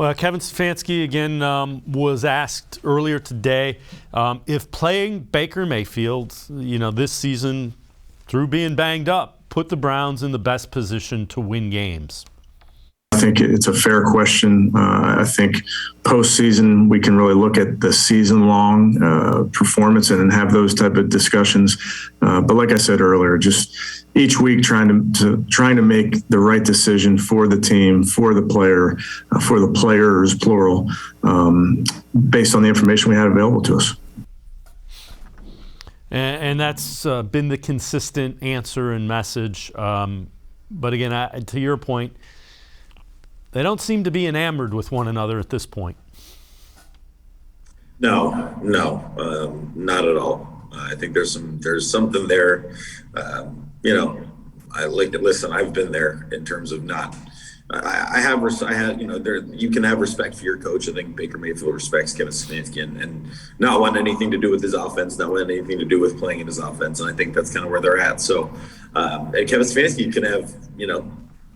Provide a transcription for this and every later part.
Well, Kevin Stefanski, again, was asked earlier today if playing Baker Mayfield, this season, through being banged up, put the Browns in the best position to win games. I think it's a fair question. I think postseason we can really look at the season-long performance and have those type of discussions. But like I said earlier, just each week trying to make the right decision for the team, for the player, for the players, plural, based on the information we had available to us. And that's been the consistent answer and message. But again, to your point, they don't seem to be enamored with one another at this point. No, not at all. I think there's something there. I've been there in terms of not. You can have respect for your coach. I think Baker Mayfield respects Kevin Stefanski and not want anything to do with his offense, not want anything to do with playing in his offense. And I think that's kind of where they're at. So, and Kevin Stefanski can have,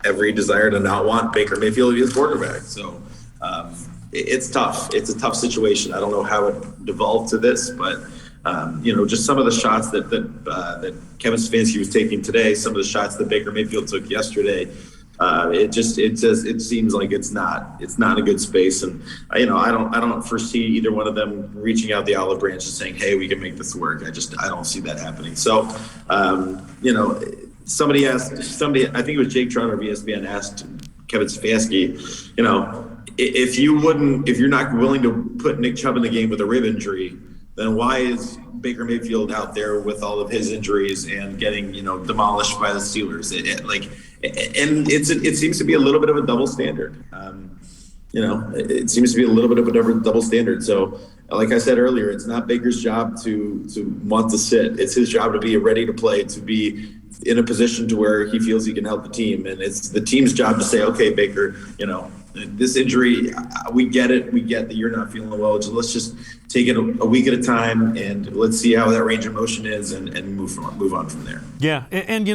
every desire to not want Baker Mayfield to be his quarterback. So it's tough. It's a tough situation. I don't know how it devolved to this, but just some of the shots that Kevin Stefanski was taking today, some of the shots that Baker Mayfield took yesterday, it seems like it's not a good space. And I don't foresee either one of them reaching out the olive branch and saying, hey, we can make this work. I don't see that happening. So, somebody, I think it was Jake Trotter of ESPN, asked Kevin Stefanski, if you're not willing to put Nick Chubb in the game with a rib injury, then why is Baker Mayfield out there with all of his injuries and getting, demolished by the Steelers? It seems to be a little bit of a double standard. It seems to be a little bit of a double standard. So, like I said earlier, it's not Baker's job to want to sit. It's his job to be ready to play, to be in a position to where he feels he can help the team. And it's the team's job to say, okay, Baker, this injury, we get it. We get that you're not feeling well. So let's just take it a week at a time and let's see how that range of motion is and move on from there. Yeah, and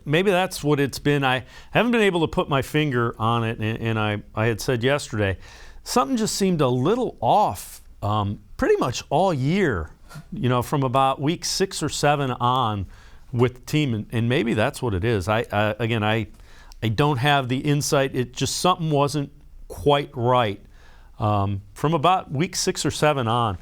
maybe that's what it's been. I haven't been able to put my finger on it, and I had said yesterday, something just seemed a little off pretty much all year, from about week 6 or 7 on with the team, and maybe that's what it is. I don't have the insight. It just something wasn't quite right from about week 6 or 7 on.